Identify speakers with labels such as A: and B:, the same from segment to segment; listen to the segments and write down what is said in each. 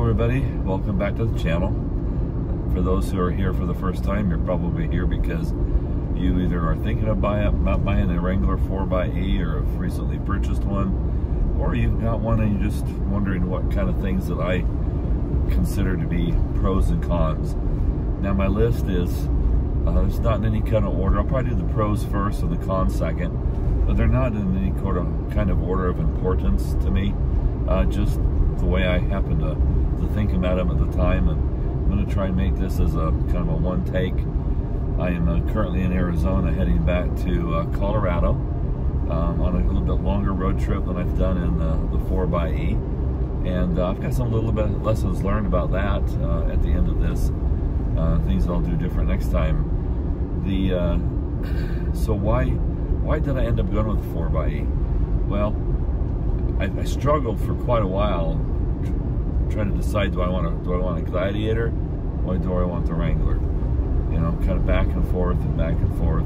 A: everybody, welcome back to the channel. For those who are here for the first time, you're probably here because you either are thinking of buying a Wrangler 4xe or have recently purchased one, or you've got one and you're just wondering what kind of things that I consider to be pros and cons. Now my list is, it's not in any kind of order. I'll probably do the pros first and the cons second, but they're not in any kind of order of importance to me. Just the way I happen to think about them at the time, and I'm going to try and make this as a kind of a one take. I am currently in Arizona, heading back to Colorado on a little bit longer road trip than I've done in the 4xe, and I've got some little bit lessons learned about that at the end of this. Things I'll do different next time. So why did I end up going with the 4xe? Well, I struggled for quite a while trying to decide, do I want a Gladiator or do I want the Wrangler? You know, kind of back and forth and back and forth.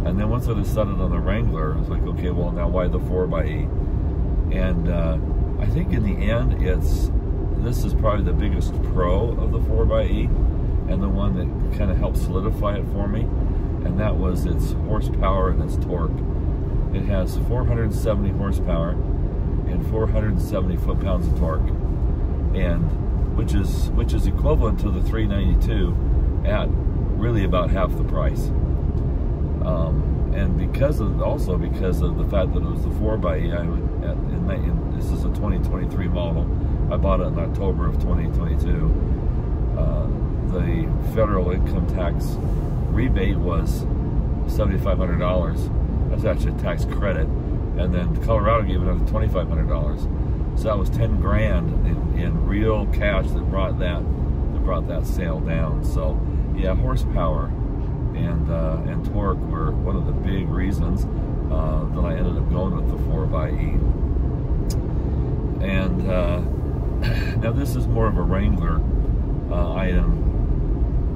A: And then once I decided on the Wrangler, I was like, okay, well now why the 4xe? And I think in the end, this is probably the biggest pro of the 4xe, and the one that kind of helped solidify it for me, and that was its horsepower and its torque. It has 470 horsepower and 470 foot-pounds of torque, and which is equivalent to the 392 at really about half the price. And because of the fact that it was the 4xe, this is a 2023 model. I bought it in October of 2022. The federal income tax rebate was $7,500. That's actually a tax credit. And then Colorado gave another $2,500. So that was 10 grand in real cash that brought that sale down. So yeah, horsepower and torque were one of the big reasons that I ended up going with the 4xe. And now this is more of a Wrangler item.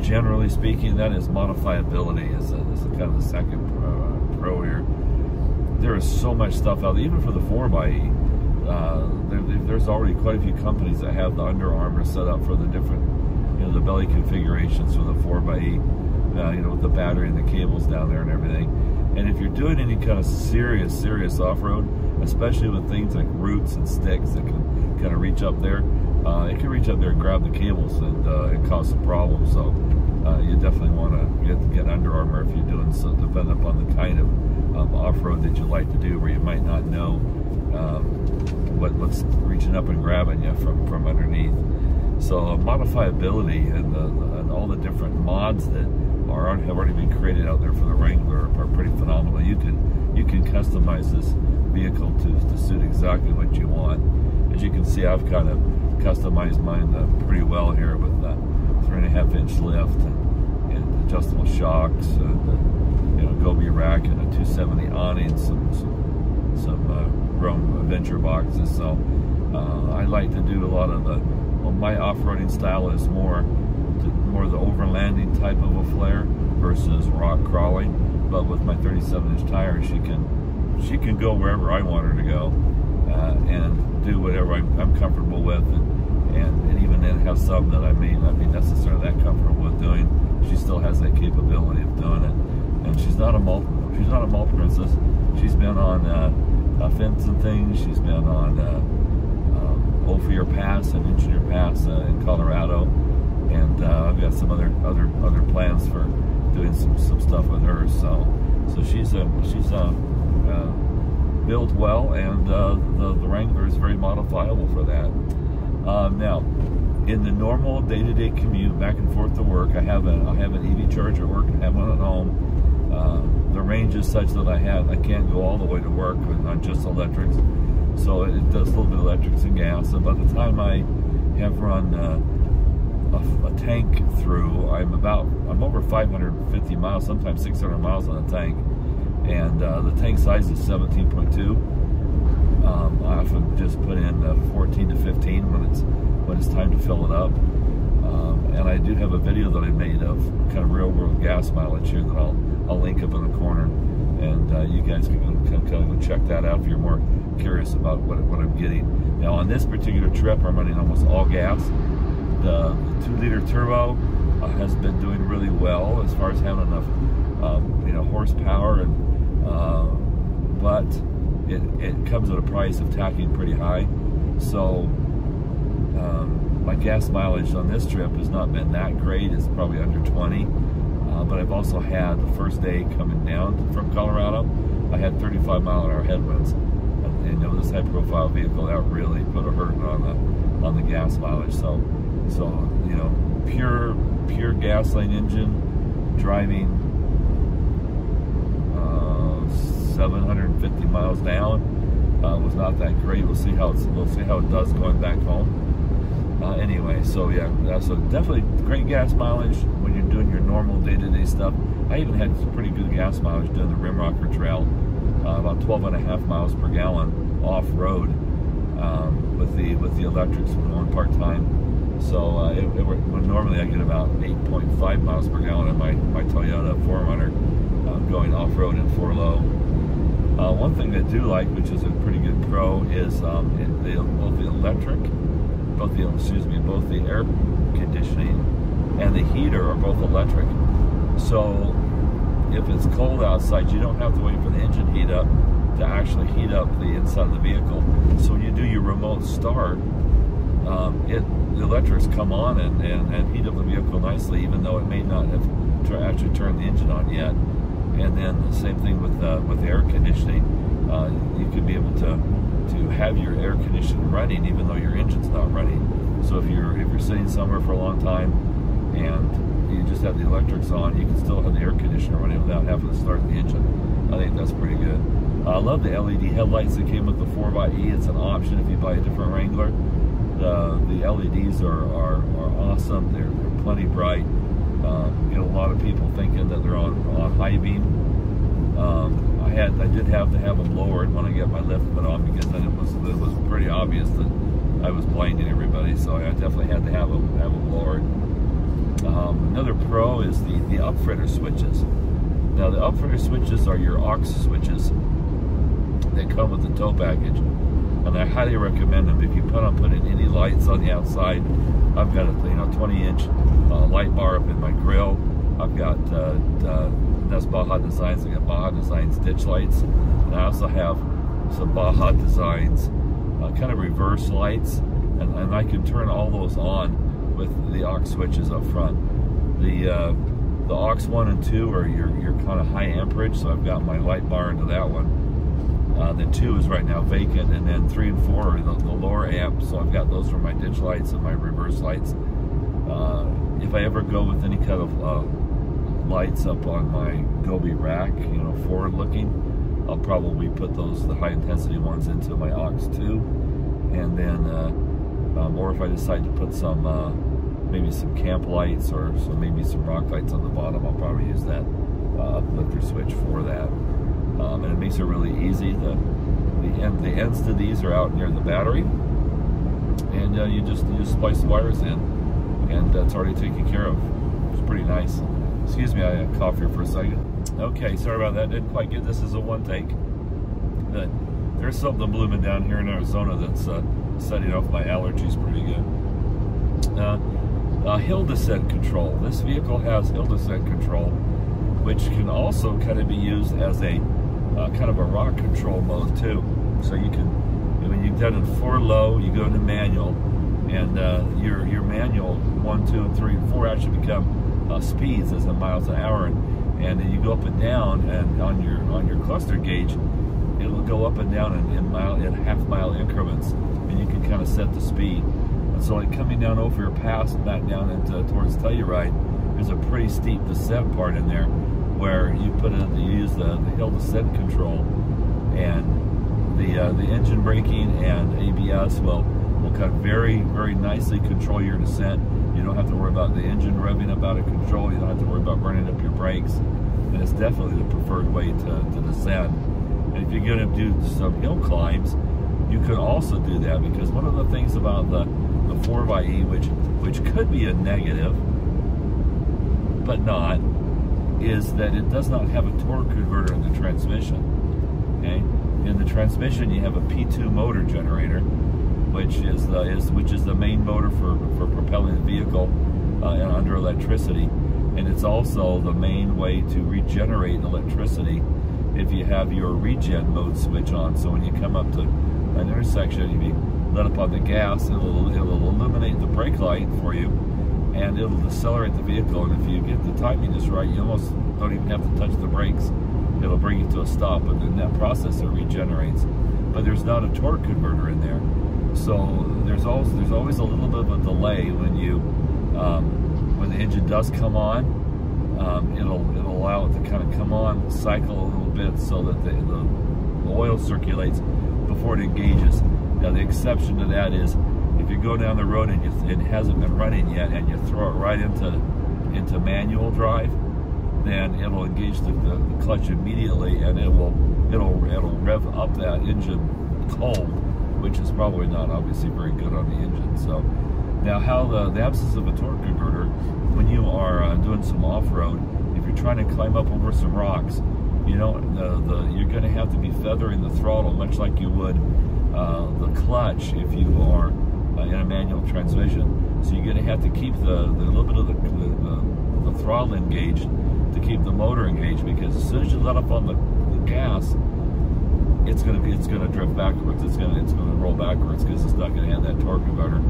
A: Generally speaking, that is modifiability is kind of the second pro here. There is so much stuff out there, even for the 4xe. There's already quite a few companies that have the Under Armour set up for the different, the belly configurations for the 4xe, with the battery and the cables down there and everything. And if you're doing any kind of serious off-road, especially with things like roots and sticks that can kind of reach up there, it can reach up there and grab the cables and cause some problems. So you definitely want to get Under Armour if you're doing so, depending upon the kind of off-road that you like to do, where you might not know what's reaching up and grabbing you from underneath. So modifiability and all the different mods that have already been created out there for the Wrangler are pretty phenomenal. You can customize this vehicle to suit exactly what you want. As you can see, I've kind of customized mine pretty well here with the 3.5-inch lift and adjustable shocks, Gobi rack and a 270 awning, some chrome adventure boxes. So I like to do a lot of my off-roading style is more the overlanding type of a flare versus rock crawling. But with my 37-inch tires, she can go wherever I want her to go and do whatever I'm comfortable with, and even then have some that I may not be necessarily that comfortable with doing. She still has that capability of doing it, and she's not a malt princess. She's been on fence and things. She's been on Ophir Pass and Engineer Pass in Colorado, and I've got some other plans for doing some stuff with her. So she's built well, and the Wrangler is very modifiable for that. Now, in the normal day-to-day commute back and forth to work, I have an EV charger at work and have one at home. The range is such that I can't go all the way to work on just electrics, so it does a little bit of electrics and gas. And by the time I have run a tank through, I'm over 550 miles, sometimes 600 miles on a tank, and the tank size is 17.2. I often just put in 14 to 15 when it's time to fill it up. And I do have a video that I made of kind of real-world gas mileage here that I'll link up in the corner, and you guys can kind of go check that out if you're more curious about what I'm getting. Now on this particular trip, I'm running almost all gas. The 2-liter turbo has been doing really well as far as having enough horsepower, and but it comes at a price of tacking pretty high. So my gas mileage on this trip has not been that great. It's probably under 20. But I've also had the first day coming down from Colorado, I had 35-mile-an-hour headwinds. And this high-profile vehicle, that really put a hurt on the gas mileage. So pure gasoline engine driving 750 miles down was not that great. We'll see how it does going back home. Anyway, so yeah, so definitely great gas mileage when you're doing your normal day-to-day stuff. I even had some pretty good gas mileage doing the Rimrocker Trail, about 12.5 miles per gallon off-road with the electrics when going part-time. So when normally I get about 8.5 miles per gallon in my Toyota 4Runner going off-road in 4-low. One thing I do like, which is a pretty good pro, is both the air conditioning and the heater are both electric. So if it's cold outside, you don't have to wait for the engine heat up to actually heat up the inside of the vehicle. So when you do your remote start, the electrics come on and heat up the vehicle nicely, even though it may not have actually turned the engine on yet. And then the same thing with air conditioning. You could be able to have your air conditioning running even though your engine's not running. So if you're sitting somewhere for a long time and you just have the electrics on, you can still have the air conditioner running without having to start the engine. I think that's pretty good. I love the LED headlights that came with the 4xe. It's an option if you buy a different Wrangler. The LEDs are awesome. They're plenty bright. Get a lot of people thinking that they're on high beam. I did have to have them lowered when I get my lift put on, because then it was pretty obvious that I was blinding everybody. So I definitely had to have them lowered. Another pro is the upfritter switches. Now the upfritter switches are your aux switches. They come with the tow package, and I highly recommend them if you plan on putting any lights on the outside. I've got a 20-inch light bar up in my grill. I've got that's Baja Designs. I got Baja Designs ditch lights, and I also have some Baja Designs kind of reverse lights, and I can turn all those on with the aux switches up front. The aux 1 and 2 are your kind of high amperage, so I've got my light bar into that one. The 2 is right now vacant, and then 3 and 4 are the lower amp, so I've got those for my ditch lights and my reverse lights. If I ever go with any kind of lights up on my Gobi rack, forward looking, I'll probably put the high intensity ones into my aux 2, and then or if I decide to put some maybe some camp lights or maybe some rock lights on the bottom, I'll probably use that uplifter switch for that. And it makes it really easy. The ends to these are out near the battery, and you just splice the wires in, and it's already taken care of. It's pretty nice. Excuse me, I coughed here for a second. Okay, sorry about that. Didn't quite get this as a one take. But there's something blooming down here in Arizona that's setting off my allergies pretty good. Hill descent control. This vehicle has hill descent control, which can also kind of be used as a kind of a rock control mode too. So you can, when you've done it 4-low, you go into manual, and your manual 1, 2, and 3, and 4 actually become speeds as in miles an hour, and then you go up and down, and on your cluster gauge, it'll go up and down in half-mile increments, and you can kind of set the speed. And so, like coming down over your pass and back down into towards Telluride, there's a pretty steep descent part in there, where you use the hill descent control, and the engine braking and ABS will kind of very, very nicely control your descent. You don't have to worry about the engine revving up out of control. You don't have to worry about burning up your brakes, and it's definitely the preferred way to descend. And if you're going to do some hill climbs, you could also do that, because one of the things about the 4xe, which could be a negative, but not, is that it does not have a torque converter in the transmission. Okay, in the transmission you have a P2 motor generator, which is the main motor for propelling the vehicle under electricity, and it's also the main way to regenerate electricity if you have your regen mode switch on. So when you come up to an intersection, if you let up on the gas, it'll illuminate the brake light for you, and it'll decelerate the vehicle. And if you get the timing just right, you almost don't even have to touch the brakes. It'll bring you to a stop, but in that process it regenerates. But there's not a torque converter in there, so there's always a little bit of a delay when when the engine does come on. It'll allow it to kind of come on, cycle a little bit so that the oil circulates before it engages. Now the exception to that is if you go down the road and it hasn't been running yet, and you throw it right into manual drive, then it'll engage the clutch immediately, and it'll rev up that engine cold, which is probably not obviously very good on the engine. So now, how the absence of a torque converter, when you are doing some off-road, if you're trying to climb up over some rocks, you know, you're going to have to be feathering the throttle much like you would the clutch if you are in a manual transmission. So you're going to have to keep the little bit of the throttle engaged to keep the motor engaged, because as soon as you let up on the gas, it's going to drift backwards. It's going to roll backwards because it's not going to have that torque converter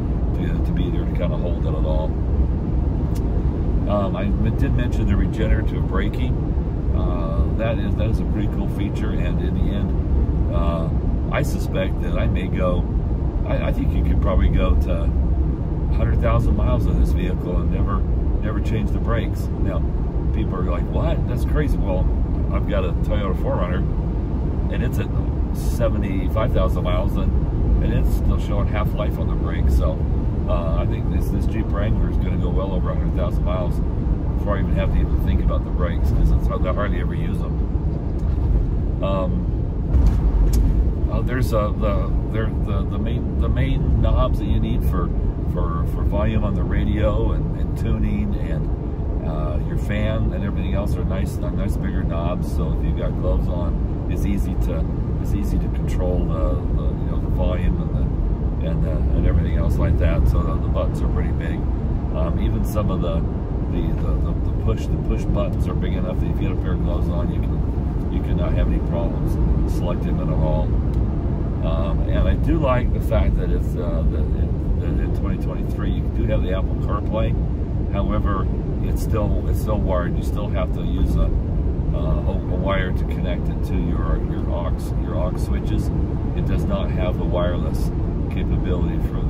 A: to be there to kind of hold it at all. I did mention the regenerative braking. That is a pretty cool feature, and in the end, I suspect that I may go. I think you could probably go to 100,000 miles in this vehicle and never change the brakes. Now, people are like, "What? That's crazy." Well, I've got a Toyota 4Runner, and it's at 75,000 miles, and it's still showing half-life on the brakes. So I think this Jeep Wrangler is going to go well over 100,000 miles before I even have to even think about the brakes, because I hardly ever use them. There's the main knobs that you need for volume on the radio and tuning and your fan and everything else are nice bigger knobs. So if you've got gloves on, it's easy to control the volume and everything else like that. So the buttons are pretty big. Even some of the push buttons are big enough that if you get a pair of gloves on, you can not have any problems selecting them at all. And I do like the fact that it's in 2023 you do have the Apple CarPlay. However, it's still wired. You still have to use a wire to connect it to your aux switches. It does not have the wireless capability for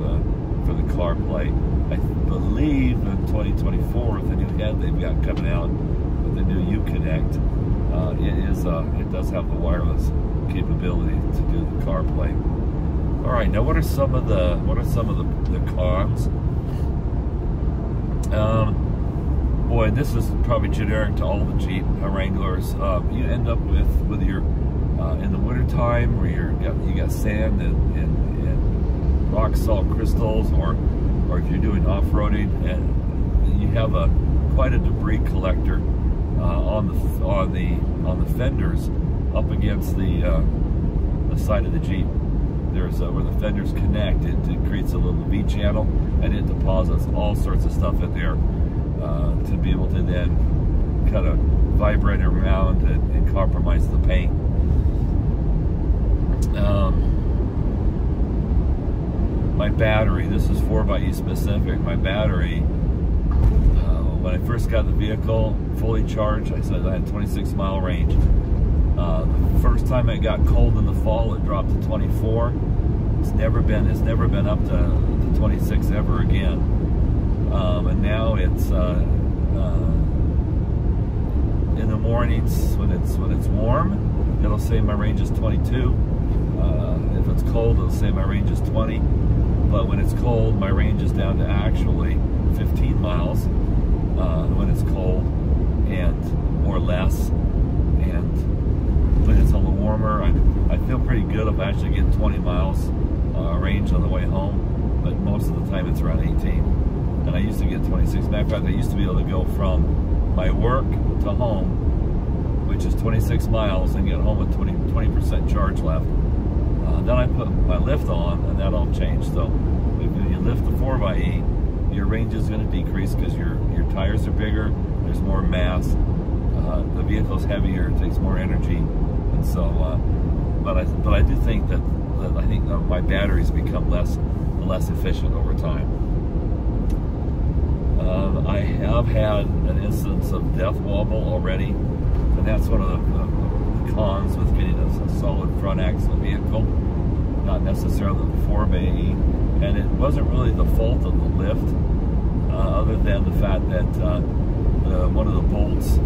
A: the CarPlay. I believe in 2024, with the new head they've got coming out with the new Uconnect, it does have the wireless capability to do the CarPlay. All right, now what are some of the cons? Boy, this is probably generic to all the Jeep Wranglers. You end up with your in the wintertime where you got sand and rock salt crystals, or if you're doing off-roading and you have quite a debris collector on the fenders up against the side of the Jeep. There's where the fenders connect, it creates a little V channel, and it deposits all sorts of stuff in there to be able to then kind of vibrate around and compromise the paint. My battery, this is 4xe specific. My battery, when I first got the vehicle fully charged, I said I had 26-mile range. The first time it got cold in the fall, it dropped to 24. It's never been up to 26 ever again. And now it's in the mornings when it's warm, it'll say my range is 22. If it's cold, it'll say my range is 20. But when it's cold, my range is down to actually 15 miles when it's cold, or less. And when it's a little warmer, I feel pretty good if I actually get 20 miles range on the way home, but most of the time it's around 18. And I used to get 26. Matter of fact, I used to be able to go from my work to home, which is 26 miles, and get home with 20% charge left. Then I put my lift on, and that all changed. So when you lift the 4xe, your range is going to decrease because your tires are bigger, there's more mass, the vehicle's heavier, it takes more energy, and so. But I do think that my batteries become less efficient over time. I have had an instance of death wobble already, and that's one of the cons with getting a solid front axle vehicle, not necessarily the 4xe, and it wasn't really the fault of the lift, other than the fact that one of the bolts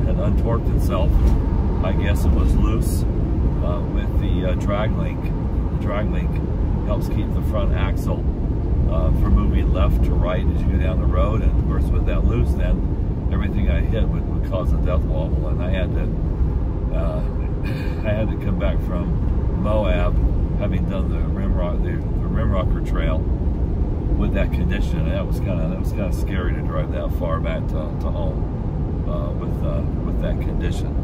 A: had untorqued itself. I guess it was loose with the drag link. The drag link helps keep the front axle from moving left to right as you go down the road, and of course with that loose, then everything I hit would cause a death wobble, and I had to come back from Moab, having done the Rimrocker Trail with that condition, and that was kind of scary to drive that far back to home with that condition.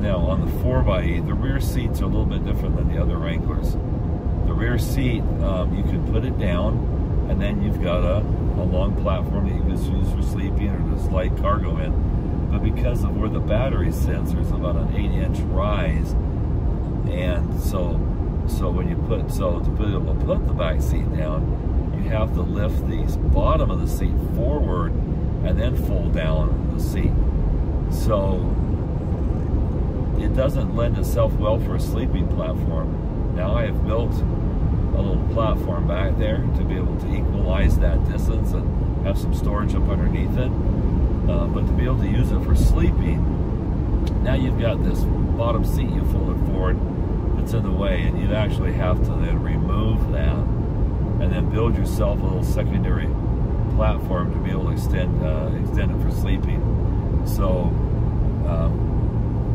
A: Now on the 4xe, the rear seats are a little bit different than the other Wranglers. The rear seat, you can put it down, and then you've got a long platform that you can use for sleeping or just light cargo in. But because of where the battery sits, there's about an 8-inch rise, and so when you to be able to put the back seat down, you have to lift the bottom of the seat forward and then fold down the seat. So it doesn't lend itself well for a sleeping platform. Now I have built a little platform back there to be able to equalize that distance and have some storage up underneath it. But to be able to use it for sleeping, now you've got this bottom seat you folded forward that's in the way, and you actually have to then remove that and then build yourself a little secondary platform to be able to extend it for sleeping. So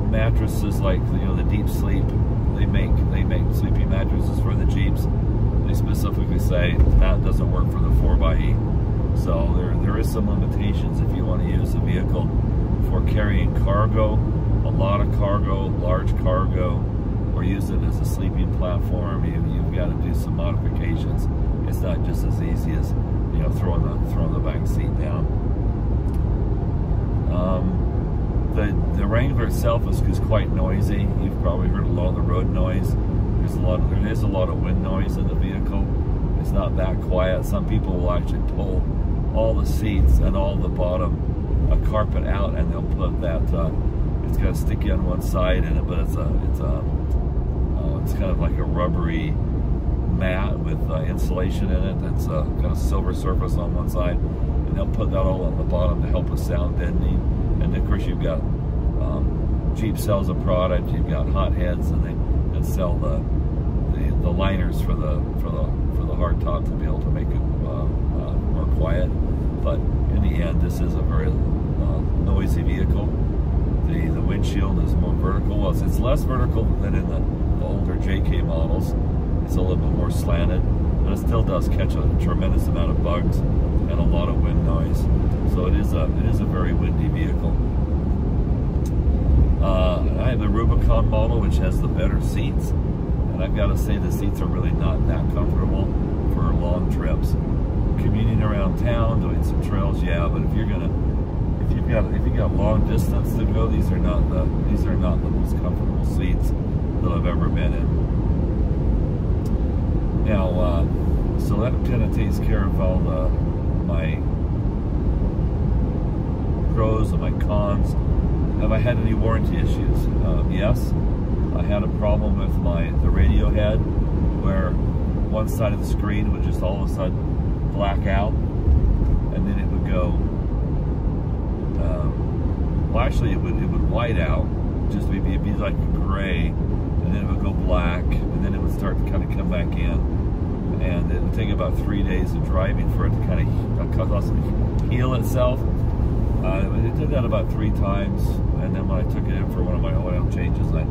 A: mattresses like the Deep Sleep, they make sleeping mattresses for the Jeeps. They specifically say that doesn't work for the 4xe. So there is some limitations if you want to use the vehicle for carrying cargo, a lot of cargo, large cargo, or use it as a sleeping platform. You've got to do some modifications. It's not just as easy as throwing the back seat down. The Wrangler itself is quite noisy. You've probably heard a lot of the road noise. There is a lot of wind noise in the vehicle. It's not that quiet. Some people will actually pull all the seats and all the bottom carpet out, and they'll put that. It's got sticky on one side in it, but it's kind of like a rubbery mat with insulation in it. That's got a silver surface on one side, and they'll put that all on the bottom to help with sound deadening. And of course, you've got Jeep sells a product. You've got hot heads, and they sell the liners for the hard top to be able to make it more quiet. But in the end, this is a very noisy vehicle. The windshield is more vertical. Well, it's less vertical than in the older JK models. It's a little bit more slanted, but it still does catch a tremendous amount of bugs and a lot of wind noise. So it is a very windy vehicle. I have the Rubicon model, which has the better seats, and I've got to say the seats are really not that comfortable for long trips. Commuting around town, doing some trails, yeah, but if you've got long distance to go, these are not the most comfortable seats that I've ever been in. Now, so that kind of takes care of all my pros and my cons. Have I had any warranty issues? Yes. I had a problem with the radio head, where one side of the screen would just all of a sudden black out, and then it would go. Well, actually, it would white out. Just it'd be like gray, and then it would go black, and then it would start to kind of come back in, and it would take about 3 days of driving for it to kind of heal itself. It did that about 3 times, and then when I took it in for one of my oil changes, I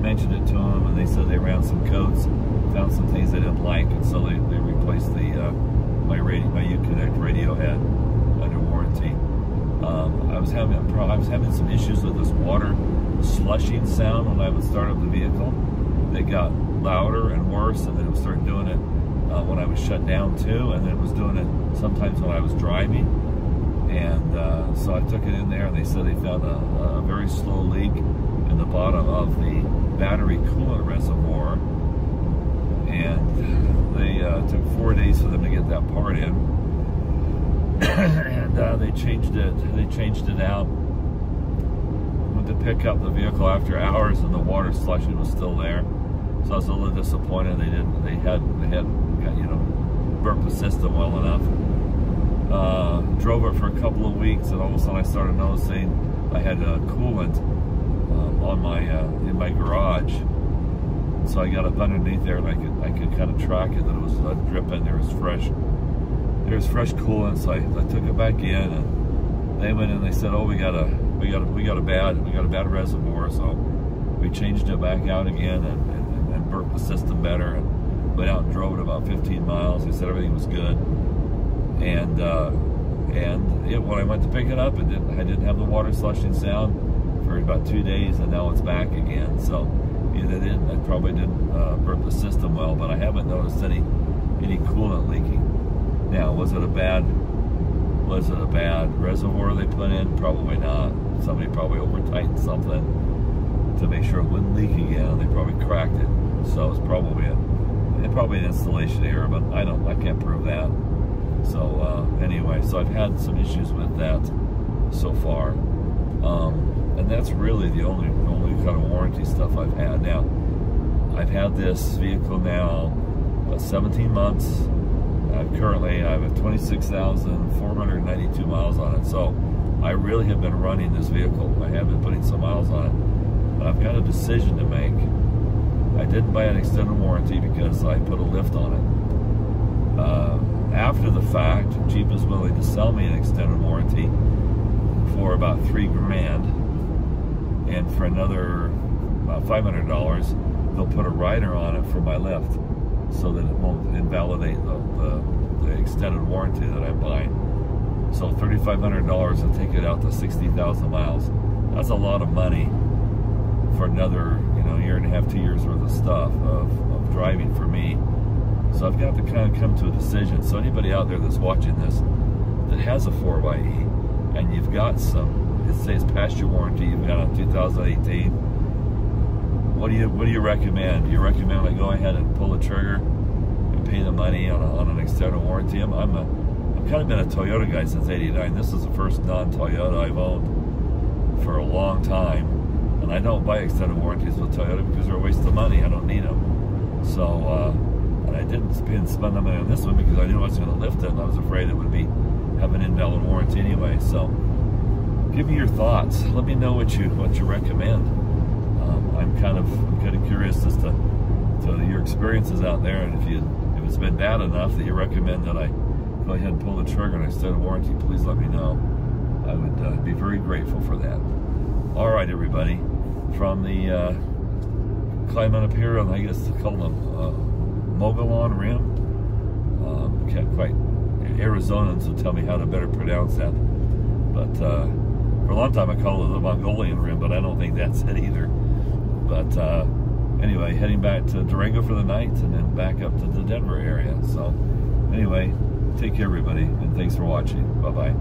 A: mentioned it to them, and they said they ran some coats, found some things they didn't like, and so they replaced my Uconnect radio head under warranty. I was having some issues with this water slushing sound when I would start up the vehicle. It got louder and worse, and then it started doing it when I was shut down too, and then it was doing it sometimes when I was driving. And so I took it in there, and they said they found a very slow leak in the bottom of the battery coolant reservoir, and they took 4 days for them to get that part in. And they changed it out. Went to pick up the vehicle after hours, and the water slushing was still there. So I was a little disappointed. They had burnt the system well enough. Drove it for a couple of weeks, and all of a sudden I started noticing I had coolant on my in my garage. So I got up underneath there, and I could kind of track it, that it was dripping. There was fresh coolant. So I took it back in, and they went in and they said, "Oh, we got a bad reservoir." So we changed it back out again and burnt the system better, and went out and drove it about 15 miles. They said everything was good. And when I went to pick it up, I didn't have the water slushing sound for about 2 days, and now it's back again. So I probably didn't burp the system well, but I haven't noticed any coolant leaking. Now, was it a bad reservoir they put in? Probably not. Somebody probably over tightened something to make sure it wouldn't leak again. They probably cracked it. So it's probably an installation error, but I can't prove that. So anyway, so I've had some issues with that so far, and that's really the only kind of warranty stuff I've had. Now, I've had this vehicle now 17 months. I have 26,492 miles on it. So I really have been running this vehicle. I have been putting some miles on it, but I've got a decision to make. I didn't buy an extended warranty because I put a lift on it. After the fact, Jeep is willing to sell me an extended warranty for about $3,000, and for another about $500, they'll put a rider on it for my lift, so that it won't invalidate the extended warranty that I'm buying. So $3,500 and take it out to 60,000 miles. That's a lot of money for another year and a half, 2 years worth of stuff of driving for me. So I've got to kind of come to a decision. So anybody out there that's watching this that has a 4xe, and you've got it says past your warranty, you've got a 2018, what do you recommend? Do you recommend I go ahead and pull the trigger and pay the money on an extended warranty? I've kind of been a Toyota guy since '89. This is the first non-Toyota I've owned for a long time, and I don't buy extended warranties with Toyota because they're a waste of money. I don't need them. So and I didn't spend the money on this one because I knew I was going to lift it, and I was afraid it would have an invalid warranty anyway. So give me your thoughts. Let me know what you recommend. I'm kind of curious as to your experiences out there, and if it's been bad enough that you recommend that I go ahead and pull the trigger and extend a warranty, please let me know. I would be very grateful for that. All right, everybody, from the climbing up here on, I guess they call them Mogollon Rim. Can't quite, Arizonans will tell me how to better pronounce that. But for a long time I called it the Mongolian Rim, but I don't think that's it either. But anyway, heading back to Durango for the night, and then back up to the Denver area. So anyway, take care, everybody, and thanks for watching. Bye-bye.